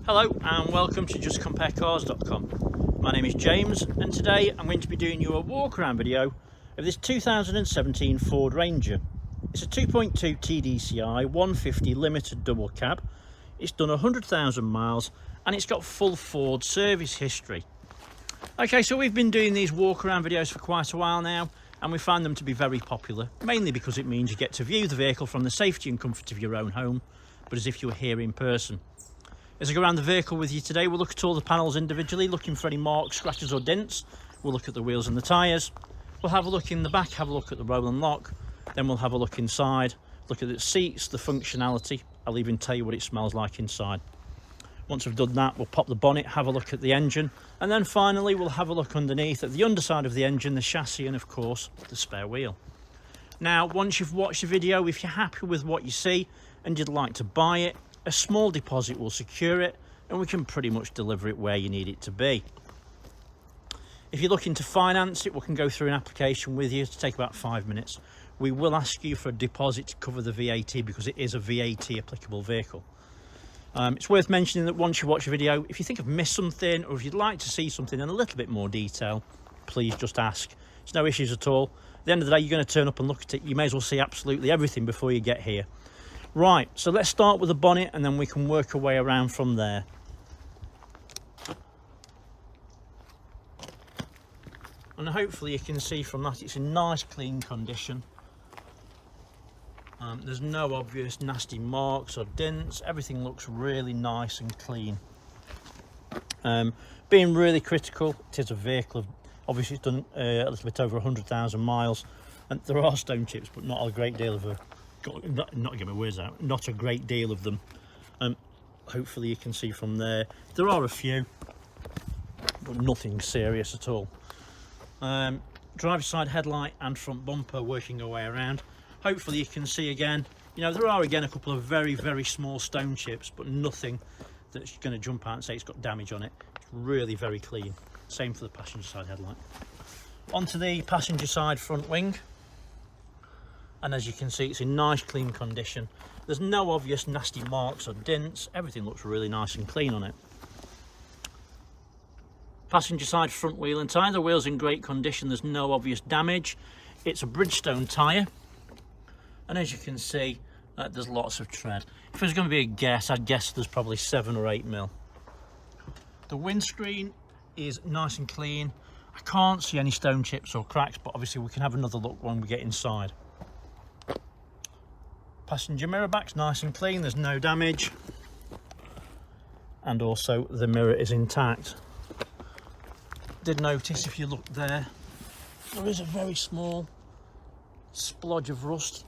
Hello and welcome to justcomparecars.com. My name is James and today I'm going to be doing you a walk around video of this 2017 Ford Ranger. It's a 2.2 TDCI 150 limited double cab. It's done 100,000 miles and it's got full Ford service history. Okay, so we've been doing these walk around videos for quite a while now and we find them to be very popular, mainly because it means you get to view the vehicle from the safety and comfort of your own home, but as if you were here in person. As I go around the vehicle with you today, we'll look at all the panels individually, looking for any marks, scratches or dents. We'll look at the wheels and the tyres. We'll have a look in the back, have a look at the roll and lock. Then we'll have a look inside, look at the seats, the functionality. I'll even tell you what it smells like inside. Once we've done that, we'll pop the bonnet, have a look at the engine. And then finally, we'll have a look underneath at the underside of the engine, the chassis, and of course, the spare wheel. Now, once you've watched the video, if you're happy with what you see and you'd like to buy it, a small deposit will secure it and we can pretty much deliver it where you need it to be. If you're looking to finance it, we can go through an application with you to take about 5 minutes. We will ask you for a deposit to cover the VAT because it is a VAT applicable vehicle. It's worth mentioning that once you watch the video, if you think I've missed something or if you'd like to see something in a little bit more detail, please just ask. There's no issues at all. At the end of the day, you're going to turn up and look at it. You may as well see absolutely everything before you get here. Right, so let's start with the bonnet and then we can work our way around from there. And hopefully you can see from that it's in nice clean condition. There's no obvious nasty marks or dents. Everything looks really nice and clean. Being really critical, it is a vehicle of, obviously it's done a little bit over 100,000 miles and there are stone chips but not a great deal of not get my words out, not a great deal of them. Hopefully you can see from there there are a few but nothing serious at all. Driver's side headlight and front bumper working our way around. Hopefully you can see again, you know, there are again a couple of very small stone chips but nothing that's going to jump out and say it's got damage on it. It's really very clean. Same for the passenger side headlight. Onto the passenger side front wing. And as you can see, it's in nice clean condition. There's no obvious nasty marks or dents. Everything looks really nice and clean on it. Passenger side front wheel and tyre. The wheel's in great condition. There's no obvious damage. It's a Bridgestone tyre. And as you can see, there's lots of tread. If there's going to be a guess, I'd guess there's probably 7 or 8 mil. The windscreen is nice and clean. I can't see any stone chips or cracks, but obviously we can have another look when we get inside. Passenger mirror back's nice and clean, there's no damage. And also the mirror is intact. Did notice if you look there, there is a very small splodge of rust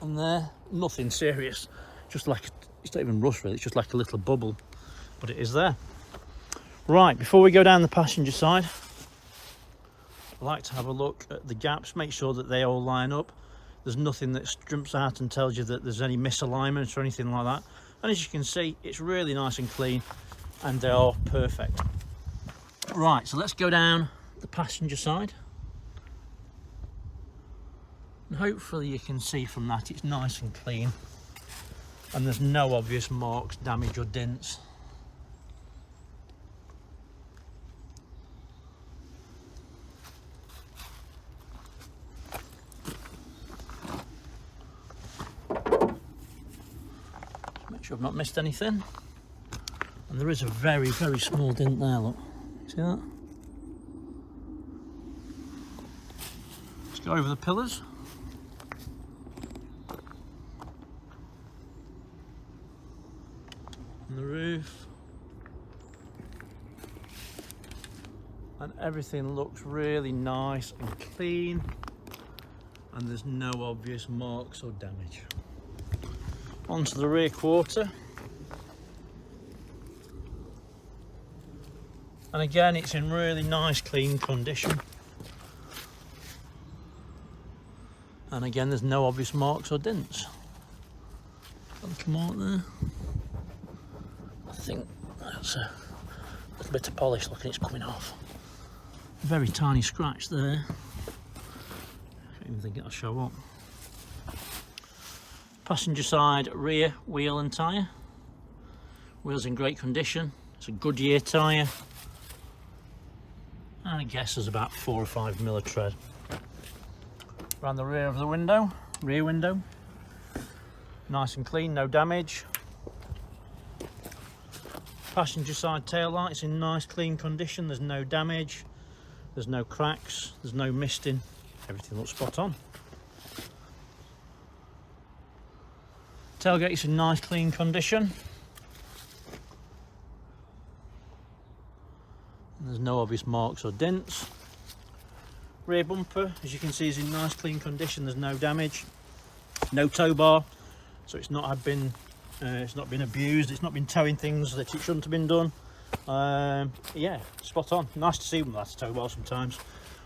on there. Nothing serious, just like, it's not even rust really, it's just like a little bubble, but it is there. Right, before we go down the passenger side, I like to have a look at the gaps, make sure that they all line up. There's nothing that jumps out and tells you that there's any misalignment or anything like that. And as you can see, it's really nice and clean and they are perfect. Right, so let's go down the passenger side. And hopefully you can see from that it's nice and clean and there's no obvious marks, damage or dents. I've not missed anything, and there is a very small dent there, look, see that? Let's go over the pillars. And the roof, and everything looks really nice and clean and there's no obvious marks or damage. Onto the rear quarter, and again it's in really nice clean condition, and again there's no obvious marks or dents. Got a little mark there, I think that's a little bit of polish, look, it's coming off. Very tiny scratch there, I don't even think it'll show up. Passenger side rear wheel and tyre. Wheels in great condition. It's a Goodyear tyre. And I guess there's about 4 or 5 mil of tread. Around the rear of the window, rear window. Nice and clean, no damage. Passenger side tail light, it's in nice clean condition. There's no damage. There's no cracks. There's no misting. Everything looks spot on. Tailgate is in nice clean condition. There's no obvious marks or dents. Rear bumper, as you can see, is in nice clean condition. There's no damage, no tow bar, so it's not been abused. It's not been towing things that it shouldn't have been done. Yeah, spot on. Nice to see them without a tow bar sometimes.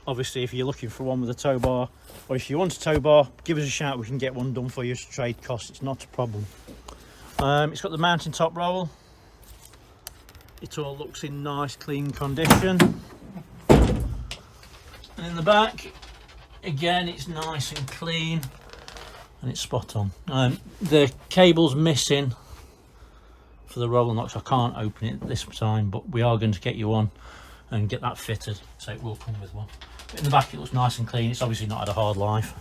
Obviously, if you're looking for one with a tow bar, or if you want a tow bar, give us a shout. We can get one done for you to trade costs. It's not a problem. It's got the mountain top roll. It all looks in nice clean condition. And in the back, again, it's nice and clean and it's spot on. The cable's missing for the roller notch. I can't open it this time, but we are going to get you one and get that fitted, so it will come with one. But in the back it looks nice and clean. It's obviously not had a hard life.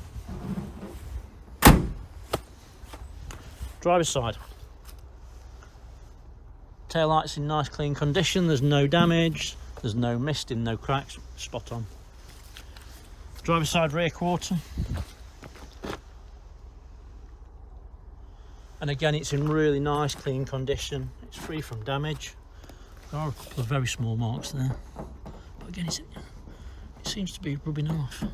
Driver's side. Tail lights in nice clean condition. There's no damage, there's no misting, no cracks. Spot on. Driver's side rear quarter. And again, it's in really nice clean condition. It's free from damage. There are a couple of very small marks there, but again, it seems to be rubbing off.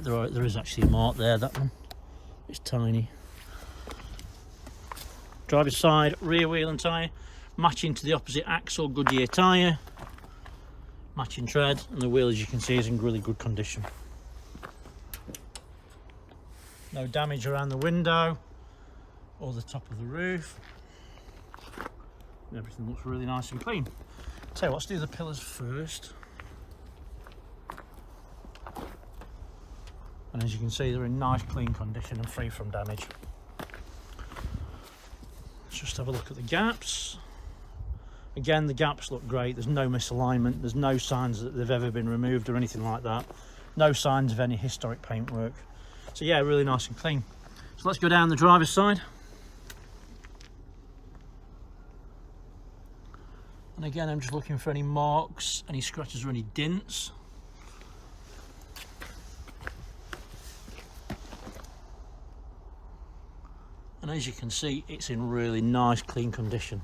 No, there is actually a mark there. That one, it's tiny. Driver's side rear wheel and tyre, matching to the opposite axle, Goodyear tyre, matching tread, and the wheel, as you can see, is in really good condition. No damage around the window or the top of the roof. Everything looks really nice and clean. So let's do the pillars first. And as you can see, they're in nice clean condition and free from damage. Let's just have a look at the gaps. Again, the gaps look great. There's no misalignment. There's no signs that they've ever been removed or anything like that. No signs of any historic paintwork. So yeah, really nice and clean. So let's go down the driver's side. And again, I'm just looking for any marks, any scratches or any dents. And as you can see, it's in really nice clean condition.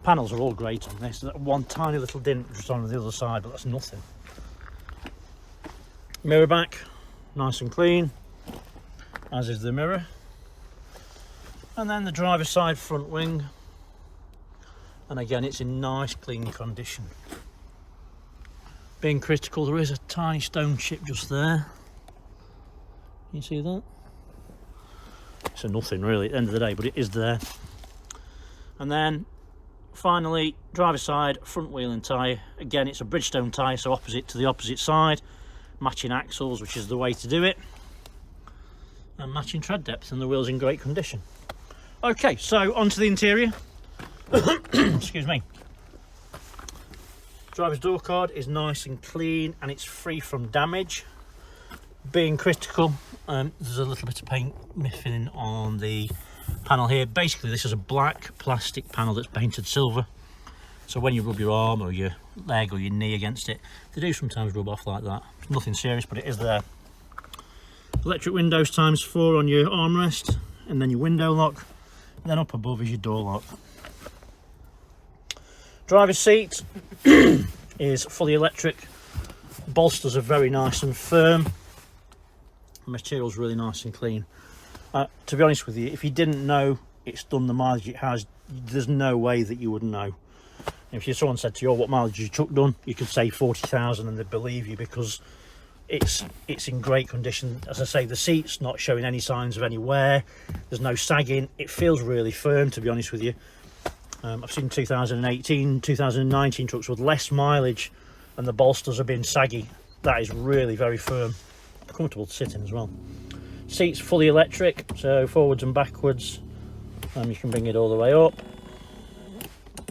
Panels are all great on this. There's one tiny little dent just on the other side, but that's nothing. Mirror back, nice and clean, as is the mirror. And then the driver's side front wing, and again, it's in nice clean condition. Being critical, there is a tiny stone chip just there. Can you see that? It's a nothing really at the end of the day, but it is there. And then finally, driver's side front wheel and tyre. Again, it's a Bridgestone tyre, so opposite to the opposite side. Matching axles, which is the way to do it, and matching tread depth, and the wheels in great condition. Okay, so onto the interior. Excuse me. Driver's door card is nice and clean and it's free from damage. Being critical, there's a little bit of paint missing on the panel here. Basically, this is a black plastic panel that's painted silver, so when you rub your arm or your leg or your knee against it, they do sometimes rub off like that. It's nothing serious, but it is there. Electric windows ×4 on your armrest, and then your window lock, and then up above is your door lock. Driver's seat is fully electric. Bolsters are very nice and firm. The material's really nice and clean. To be honest with you, if you didn't know it's done the mileage it has, there's no way that you would know. If someone said to you, oh, what mileage has your truck done, you could say 40,000 and they'd believe you, because it's in great condition. As I say, the seat's not showing any signs of any wear. There's no sagging. It feels really firm, to be honest with you. I've seen 2018, 2019 trucks with less mileage and the bolsters have been saggy. That is really very firm. Comfortable to sit in as well. Seats fully electric, so forwards and backwards. You can bring it all the way up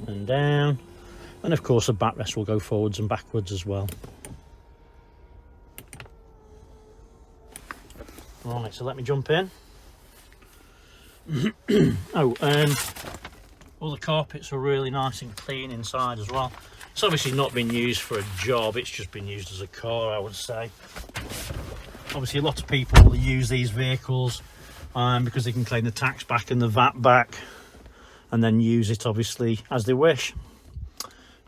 and down, and of course the backrest will go forwards and backwards as well. Right, so let me jump in. All the carpets are really nice and clean inside as well. It's obviously not been used for a job, it's just been used as a car, I would say. Obviously a lot of people use these vehicles because they can claim the tax back and the VAT back, and then use it obviously as they wish.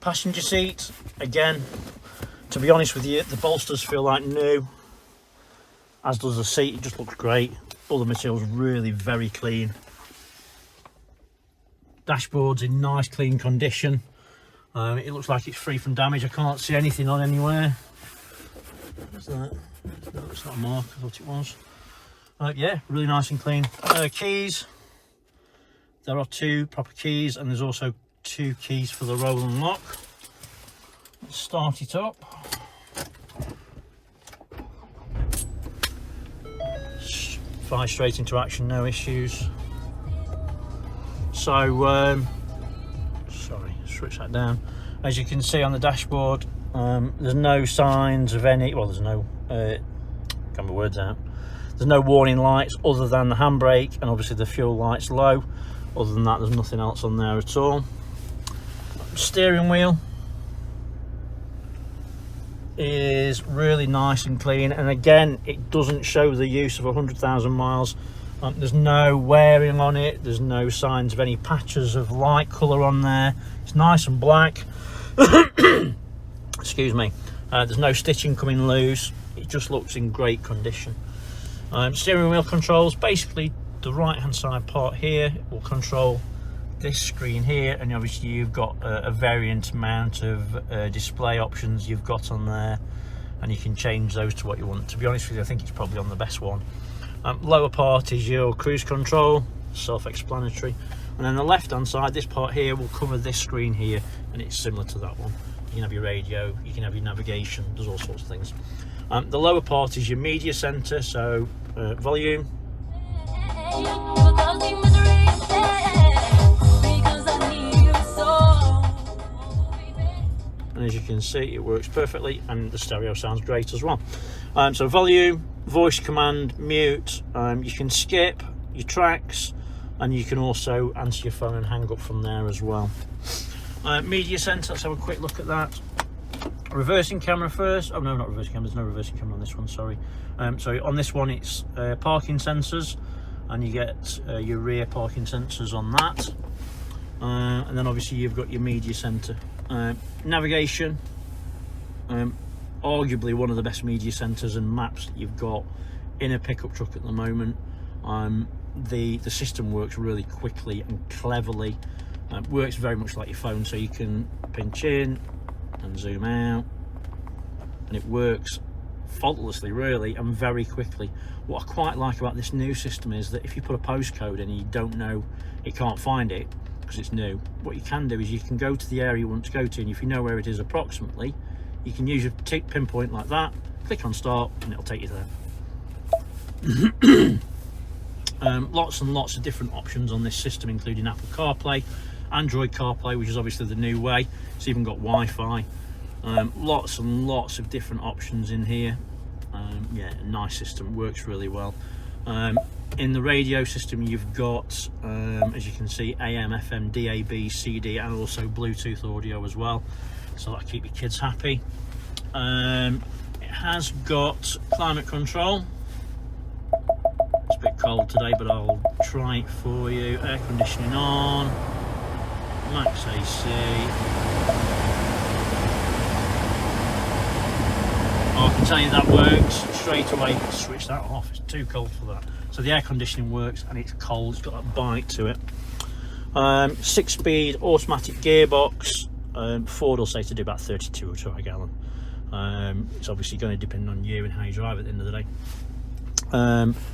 Passenger seat, again, to be honest with you, the bolsters feel like new, as does the seat. It just looks great. All the material's really very clean. Dashboard's in nice clean condition. It looks like it's free from damage. I can't see anything on anywhere. What's that? No, it's not a mark, I thought it was. Yeah, really nice and clean. Keys. There are 2 proper keys, and there's also 2 keys for the roll and lock. Let's start it up. Fly straight into action, no issues. So, sorry, switch that down. As you can see on the dashboard, there's no signs of any, well, there's no, get my words out. There's no warning lights other than the handbrake, and obviously the fuel light's low. Other than that, there's nothing else on there at all. Steering wheel is really nice and clean, and again, it doesn't show the use of 100,000 miles. There's no wearing on it, there's no signs of any patches of light colour on there. It's nice and black. Excuse me. There's no stitching coming loose. It just looks in great condition. Steering wheel controls, basically the right hand side part here will control this screen here, and obviously you've got a variant amount of display options you've got on there, and you can change those to what you want. To be honest with you, I think it's probably on the best one. Lower part is your cruise control, self-explanatory, and then the left hand side, this part here will cover this screen here, and it's similar to that one. You can have your radio, you can have your navigation, there's all sorts of things. The lower part is your media center, so volume, and as you can see, it works perfectly, and the stereo sounds great as well. So volume, voice command, mute, you can skip your tracks, and you can also answer your phone and hang up from there as well. Media center, let's have a quick look at that. Reversing camera first. Oh no, not reversing camera, there's no reversing camera on this one, sorry. So on this one it's parking sensors, and you get your rear parking sensors on that. And then obviously you've got your media center. Navigation, arguably one of the best media centers and maps that you've got in a pickup truck at the moment. The system works really quickly and cleverly. Works very much like your phone, so you can pinch in and zoom out, and it works faultlessly really, and very quickly. What I quite like about this new system is that if you put a postcode in and you don't know, it can't find it because it's new, what you can do is you can go to the area you want to go to, and if you know where it is approximately, you can use your pinpoint like that, click on start, and it'll take you there. Lots and lots of different options on this system, including Apple CarPlay, Android CarPlay, which is obviously the new way. It's even got Wi-Fi. Lots and lots of different options in here. Yeah, a nice system, works really well. In the radio system, you've got, as you can see, AM, FM, DAB, CD, and also Bluetooth audio as well, so that'll keep your kids happy. It has got climate control. It's a bit cold today, but I'll try it for you. Air conditioning on, max AC. Oh, I can tell you that works straight away. Switch that off, it's too cold for that. So the air conditioning works, and it's cold, it's got that bite to it. 6-speed automatic gearbox. Ford will say to do about 32 or 2 a gallon. It's obviously going to depend on you and how you drive at the end of the day.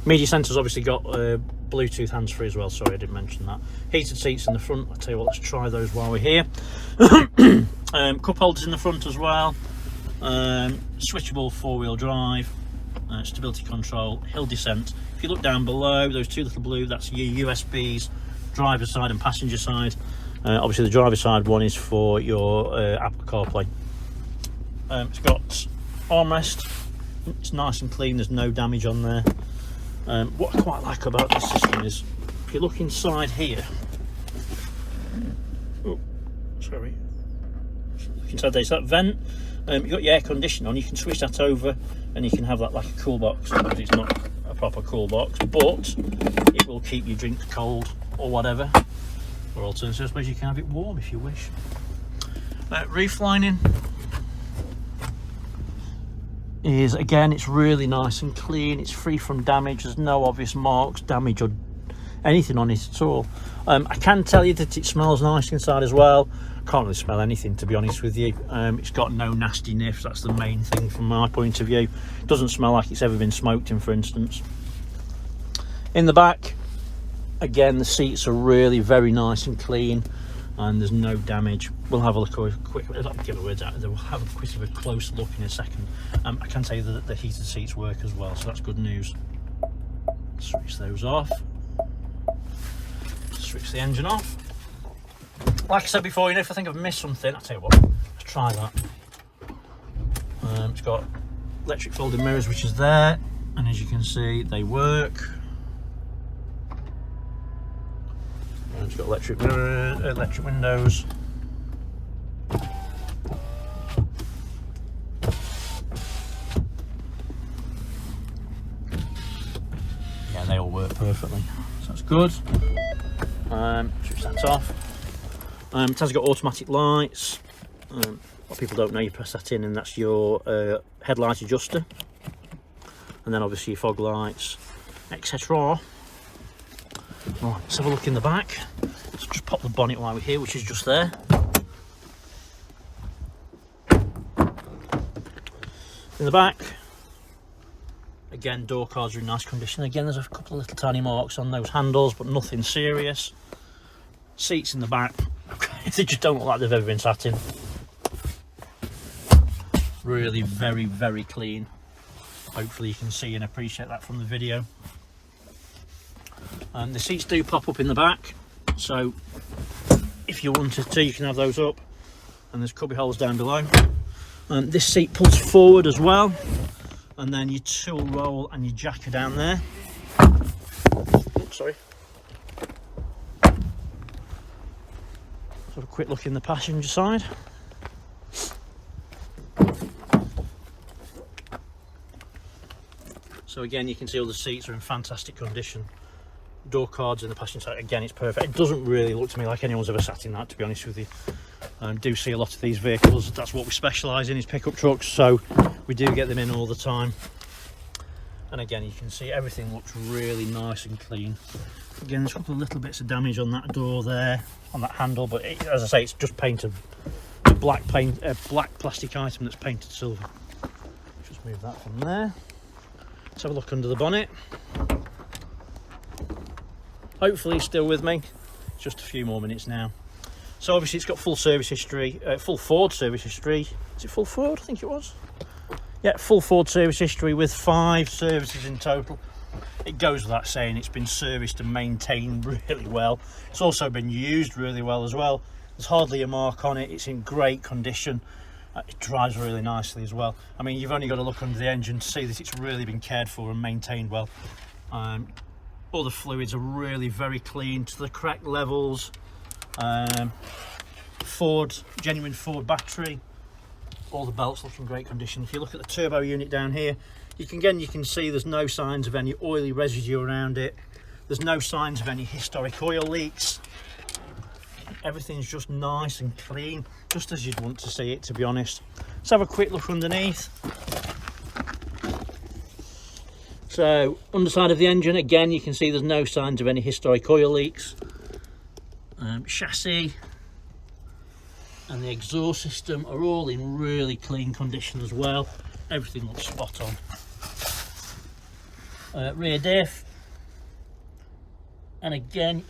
Media center's obviously got Bluetooth hands-free as well, sorry I didn't mention that. Heated seats in the front, I'll tell you what, let's try those while we're here. Cup holders in the front as well. Switchable 4-wheel drive, stability control, hill descent. If you look down below, those two little blue, that's your USBs, driver's side and passenger side. Obviously the driver's side one is for your Apple CarPlay. It's got armrest, it's nice and clean, there's no damage on there. What I quite like about this system is, if you look inside here, oh, sorry, inside there's that vent. You've got your air conditioning on, you can switch that over and you can have that like a cool box. Obviously it's not a proper cool box, but it will keep your drinks cold or whatever. Or alternatively, I suppose you can have it warm if you wish. Roof lining is, again, it's really nice and clean, it's free from damage, there's no obvious marks, damage or anything on it at all. I can tell you that it smells nice inside as well. Can't really smell anything, to be honest with you. It's got no nasty niffs, that's the main thing from my point of view. It doesn't smell like it's ever been smoked in, for instance. In the back, again, the seats are really very nice and clean and there's no damage. We'll have a look, we'll have a quick of a close look in a second. I can tell you that the heated seats work as well, so that's good news. Switch those off. Switch the engine off. Like I said before, you know, if I think I've missed something, I'll tell you what, let's try that. It's got electric folding mirrors, which is there, and as you can see, they work. And it's got electric mirror, electric windows. Yeah, they all work perfectly, so that's good. Switch that off. It has got automatic lights. What people don't know, you press that in and that's your headlight adjuster, and then obviously your fog lights, etc. Right, let's have a look in the back. Let's just pop the bonnet while we're here, which is just there. In the back, again, door cards are in nice condition. Again, there's a couple of little tiny marks on those handles, but nothing serious. Seats in the back, they just don't look like they've ever been sat in. Really very, very clean. Hopefully you can see and appreciate that from the video. The seats do pop up in the back, so if you wanted to, you can have those up, and there's cubby holes down below. This seat pulls forward as well, and then your tool roll and your jack are down there. Oops, sorry. Let's have a quick look in the passenger side. So again, you can see all the seats are in fantastic condition. Door cards in the passenger side, again, it's perfect. It doesn't really look to me like anyone's ever sat in that, to be honest with you. I do see a lot of these vehicles, that's what we specialise in, is pickup trucks, so we do get them in all the time. And again, you can see everything looks really nice and clean. Again, there's a couple of little bits of damage on that door there, on that handle, but as I say, it's just painted black paint, a black plastic item that's painted silver. Just move that from there. Let's have a look under the bonnet. Hopefully he's still with me. It's just a few more minutes now. So obviously it's got full service history, full Ford service history. Is it full Ford? I think it was. Yeah, full Ford service history with 5 services in total. It goes without saying it's been serviced and maintained really well. It's also been used really well as well. There's hardly a mark on it. It's in great condition. It drives really nicely as well. I mean, you've only got to look under the engine to see that it's really been cared for and maintained well. All the fluids are really very clean to the correct levels. Genuine Ford battery. All the belts look in great condition. If you look at the turbo unit down here, you can see there's no signs of any oily residue around it. There's no signs of any historic oil leaks. Everything's just nice and clean, just as you'd want to see it, to be honest. Let's have a quick look underneath. So, underside of the engine, again, you can see there's no signs of any historic oil leaks. Chassis and the exhaust system are all in really clean condition as well. Everything looks spot on. Rear diff, and again,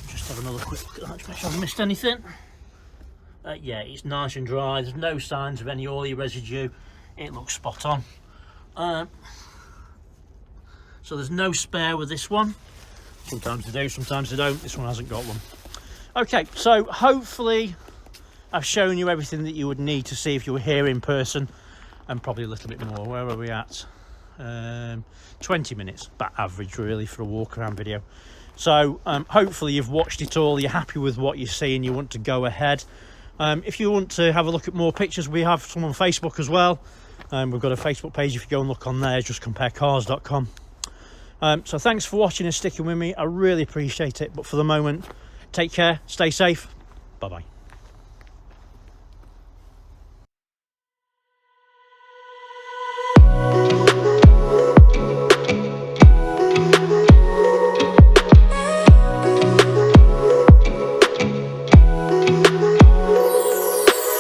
just have another quick look at that to make sure I haven't missed anything. Yeah, it's nice and dry. There's no signs of any oily residue. It looks spot on. So there's no spare with this one. Sometimes they do, sometimes they don't. This one hasn't got one. Okay, so hopefully I've shown you everything that you would need to see if you were here in person, and probably a little bit more. Where are we at? 20 minutes, about average really for a walk around video. So hopefully you've watched it all, you're happy with what you see and you want to go ahead. If you want to have a look at more pictures, we have some on Facebook as well. We've got a Facebook page. If you go and look on there, just comparecars.com. So thanks for watching and sticking with me. I really appreciate it. But for the moment, take care, stay safe. Bye bye.